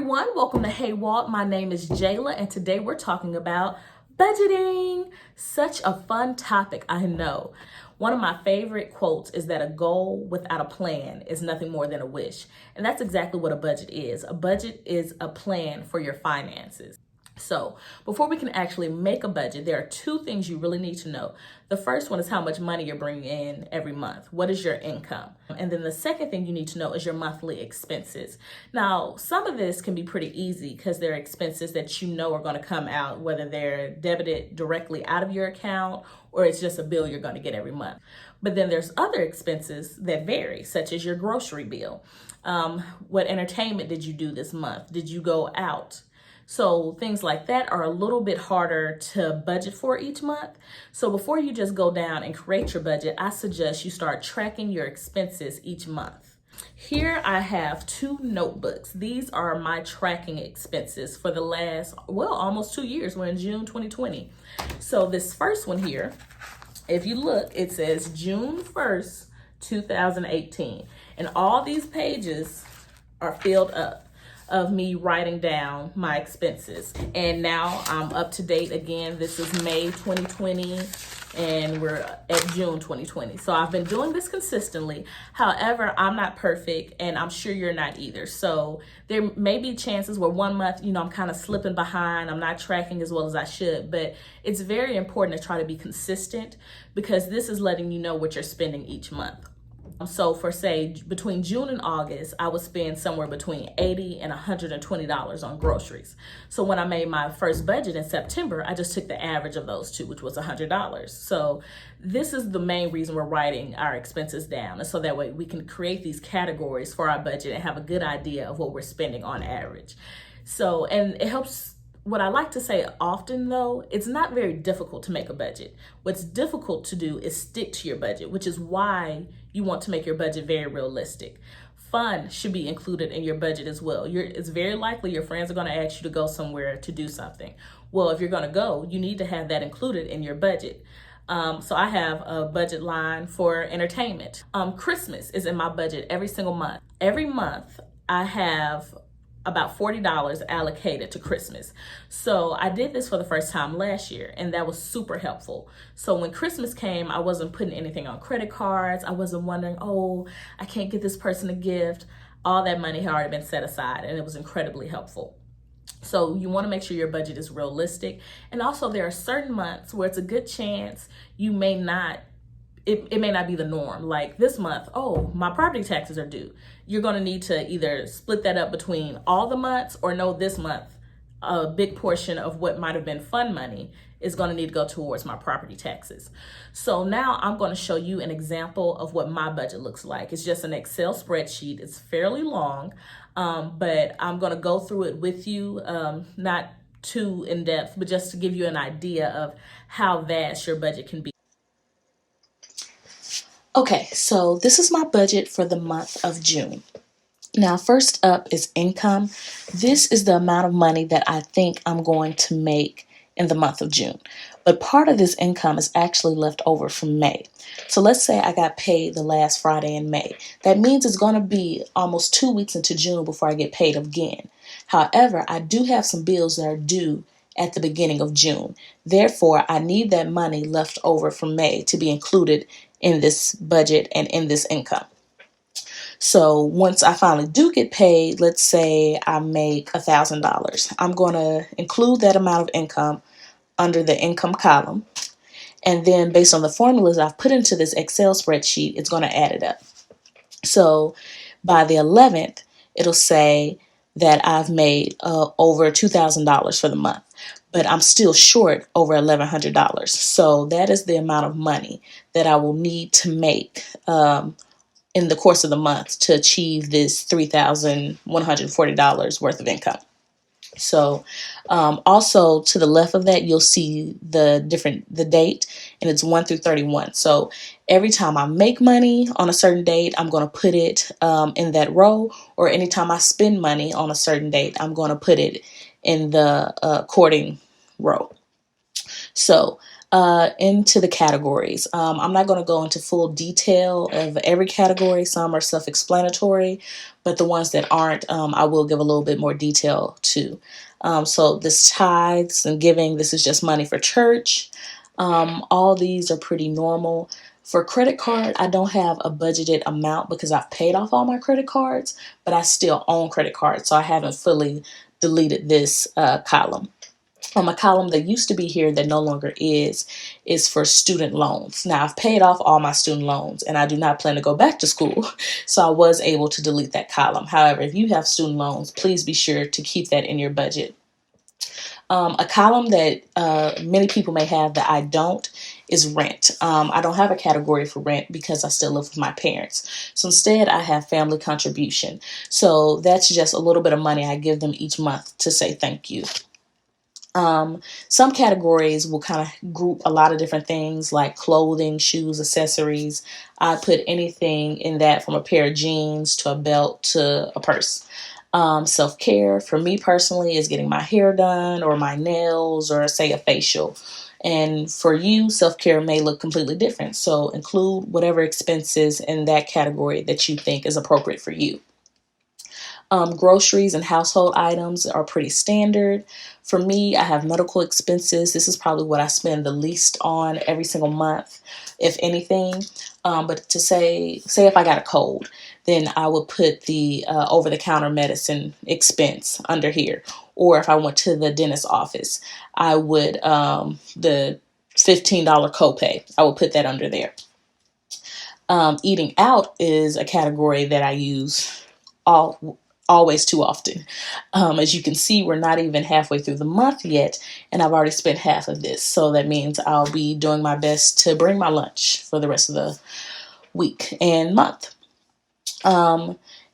everyone, welcome to Hey WALT. My name is Jayla and today we're talking about budgeting. Such a fun topic, I know. One of my favorite quotes is that a goal without a plan is nothing more than a wish. And that's exactly what a budget is. A budget is a plan for your finances. So before we can actually make a budget, there are two things you really need to know. The first one is how much money you're bringing in every month. What is your income? And then the second thing you need to know is your monthly expenses. Now, some of this can be pretty easy because they're expenses that you know are going to come out, whether they're debited directly out of your account or it's just a bill you're going to get every month. But then there's other expenses that vary, such as your grocery bill. What entertainment did you do this month? Did you go out? So things like that are a little bit harder to budget for each month. So before you just go down and create your budget, I suggest you start tracking your expenses each month. Here I have two notebooks. These are my tracking expenses for the last, almost 2 years. We're in June 2020. So this first one here, if you look, it says June 1st, 2018. And all these pages are filled up of me writing down my expenses. And now I'm up to date again. This is May 2020 and we're at June 2020. So I've been doing this consistently. However, I'm not perfect and I'm sure you're not either. So there may be chances where 1 month, I'm kind of slipping behind. I'm not tracking as well as I should, but it's very important to try to be consistent because this is letting you know what you're spending each month. So for say between June and August, I would spend somewhere between $80 and $120 on groceries. So when I made my first budget in September, I just took the average of those two, which was $100. So this is the main reason we're writing our expenses down. And so that way we can create these categories for our budget and have a good idea of what we're spending on average. So, and it helps. What I like to say often though, it's not very difficult to make a budget. What's difficult to do is stick to your budget, which is why you want to make your budget very realistic. Fun should be included in your budget as well. It's very likely your friends are going to ask you to go somewhere to do something. Well, if you're going to go, you need to have that included in your budget. So I have a budget line for entertainment. Christmas is in my budget every single month. Every month I have about $40 allocated to Christmas. So I did this for the first time last year and that was super helpful. So when Christmas came, I wasn't putting anything on credit cards. I wasn't wondering, I can't get this person a gift. All that money had already been set aside and it was incredibly helpful. So you want to make sure your budget is realistic. And also there are certain months where it's a good chance you may not it may not be the norm. Like this month, my property taxes are due. You're going to need to either split that up between all the months or know this month, a big portion of what might have been fund money is going to need to go towards my property taxes. So now I'm going to show you an example of what my budget looks like. It's just an Excel spreadsheet. It's fairly long, but I'm going to go through it with you, not too in depth, but just to give you an idea of how vast your budget can be. Okay, so this is my budget for the month of June. Now, first up is income. This is the amount of money that I think I'm going to make in the month of June. But part of this income is actually left over from May. So let's say I got paid the last Friday in May. That means it's going to be almost 2 weeks into June before I get paid again. However, I do have some bills that are due at the beginning of June. Therefore, I need that money left over from May to be included in this budget and in this income. So once I finally do get paid, let's say I make $1,000. I'm going to include that amount of income under the income column. And then based on the formulas I've put into this Excel spreadsheet, it's going to add it up. So by the 11th, it'll say that I've made over $2,000 for the month, but I'm still short over $1,100. So that is the amount of money that I will need to make in the course of the month to achieve this $3,140 worth of income. So also to the left of that, you'll see the date, and it's 1 through 31. So every time I make money on a certain date, I'm going to put it in that row, or anytime I spend money on a certain date, I'm going to put it in the according row. So into the categories. I'm not going to go into full detail of every category. Some are self-explanatory, but the ones that aren't, I will give a little bit more detail to. So this tithes and giving, this is just money for church. All these are pretty normal. For credit card, I don't have a budgeted amount because I've paid off all my credit cards, but I still own credit cards, so I haven't fully deleted this column. A column that used to be here that no longer is for student loans. Now, I've paid off all my student loans and I do not plan to go back to school, so I was able to delete that column. However, if you have student loans, please be sure to keep that in your budget. A column that many people may have that I don't is rent. I don't have a category for rent because I still live with my parents. So instead, I have family contribution. So that's just a little bit of money I give them each month to say thank you. Some categories will kind of group a lot of different things like clothing, shoes, accessories. I put anything in that from a pair of jeans to a belt to a purse. Self-care for me personally is getting my hair done or my nails or say a facial. And for you, self-care may look completely different. So include whatever expenses in that category that you think is appropriate for you. Groceries and household items are pretty standard. For me, I have medical expenses. This is probably what I spend the least on every single month, if anything. But to say if I got a cold, then I would put the over-the-counter medicine expense under here. Or if I went to the dentist office, I would, the $15 copay, I would put that under there. Eating out is a category that I use always too often. As you can see, we're not even halfway through the month yet, and I've already spent half of this. So that means I'll be doing my best to bring my lunch for the rest of the week and month.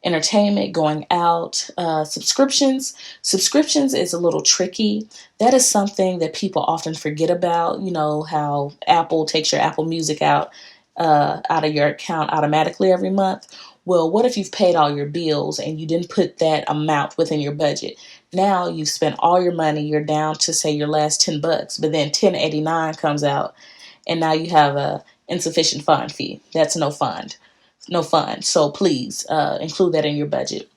Entertainment, going out, subscriptions. Subscriptions is a little tricky. That is something that people often forget about. You know how Apple takes your Apple Music out of your account automatically every month. Well, what if you've paid all your bills and you didn't put that amount within your budget? Now you've spent all your money. You're down to say your last $10, but then 1089 comes out, and now you have a insufficient fund fee. That's no fun. No fun. So please include that in your budget.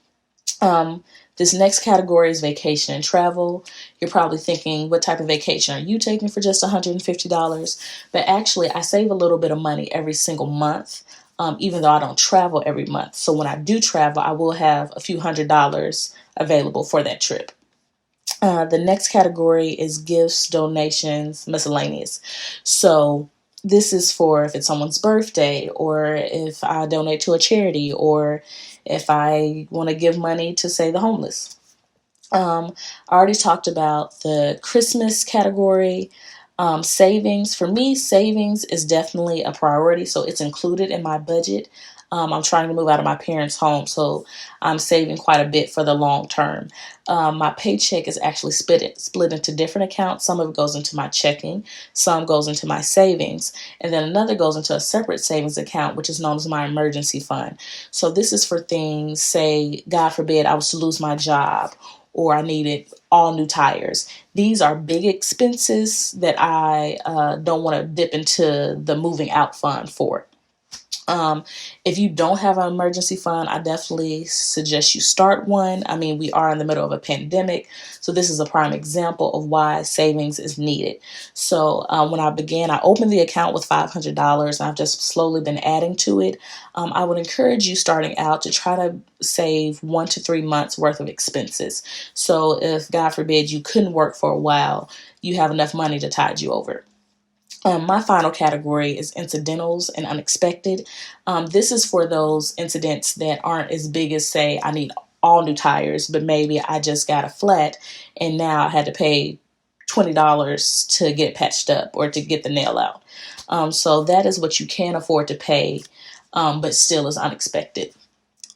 This next category is vacation and travel. You're probably thinking, what type of vacation are you taking for just $150? But actually, I save a little bit of money every single month, even though I don't travel every month. So when I do travel, I will have a few $100s available for that trip. The next category is gifts, donations, miscellaneous. So this is for if it's someone's birthday, or if I donate to a charity, or if I want to give money to, say, the homeless. I already talked about the Christmas category. Savings. For me, savings is definitely a priority, so it's included in my budget. I'm trying to move out of my parents' home, so I'm saving quite a bit for the long term. My paycheck is actually split into different accounts. Some of it goes into my checking, some goes into my savings, and then another goes into a separate savings account, which is known as my emergency fund. So this is for things, say, God forbid, I was to lose my job, or I needed all new tires. These are big expenses that I don't want to dip into the moving out fund for. If you don't have an emergency fund, I definitely suggest you start one. I mean, we are in the middle of a pandemic, so this is a prime example of why savings is needed. So when I began, I opened the account with $500, and I've just slowly been adding to it. I would encourage you starting out to try to save 1 to 3 months worth of expenses. So if, God forbid, you couldn't work for a while, you have enough money to tide you over. My final category is incidentals and unexpected. This is for those incidents that aren't as big as, say, I need all new tires, but maybe I just got a flat and now I had to pay $20 to get patched up or to get the nail out. So that is what you can afford to pay, but still is unexpected.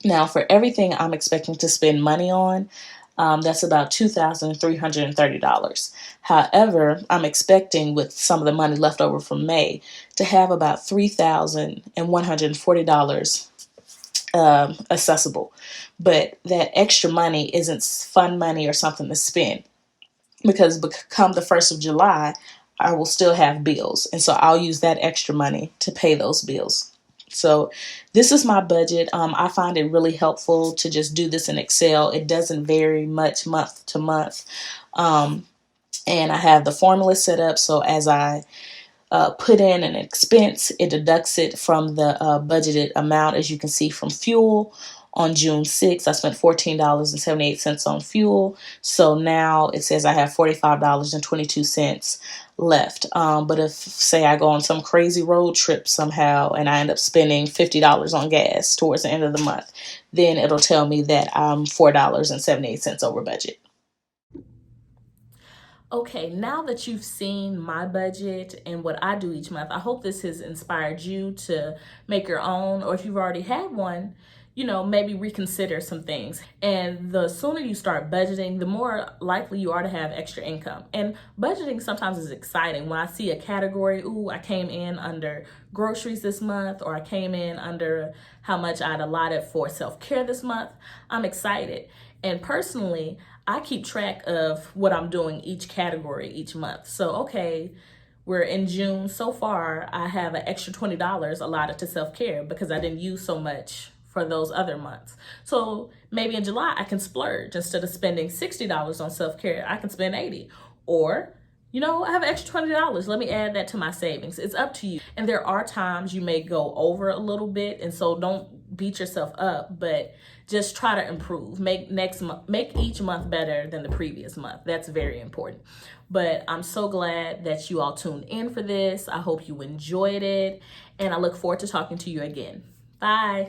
Now, for everything I'm expecting to spend money on, that's about $2,330. However, I'm expecting, with some of the money left over from May, to have about $3,140 accessible. But that extra money isn't fun money or something to spend, because come the 1st of July, I will still have bills. And so I'll use that extra money to pay those bills. So this is my budget. I find it really helpful to just do this in Excel. It doesn't vary much month to month. And I have the formula set up so as I put in an expense, it deducts it from the budgeted amount. As you can see from fuel, on June 6th, I spent $14.78 on fuel. So now it says I have $45.22 left. But if, say, I go on some crazy road trip somehow and I end up spending $50 on gas towards the end of the month, then it'll tell me that I'm $4.78 over budget. Okay, now that you've seen my budget and what I do each month, I hope this has inspired you to make your own, or if you've already had one, maybe reconsider some things. And the sooner you start budgeting, the more likely you are to have extra income. And budgeting sometimes is exciting. When I see a category, ooh, I came in under groceries this month, or I came in under how much I'd allotted for self-care this month, I'm excited. And personally, I keep track of what I'm doing each category each month. So, okay, we're in June. So far, I have an extra $20 allotted to self-care because I didn't use so much for those other months. So maybe in July, I can splurge. Instead of spending $60 on self-care, I can spend $80. Or, I have an extra $20. Let me add that to my savings. It's up to you. And there are times you may go over a little bit. And so don't beat yourself up, but just try to improve. Make each month better than the previous month. That's very important. But I'm so glad that you all tuned in for this. I hope you enjoyed it, and I look forward to talking to you again. Bye.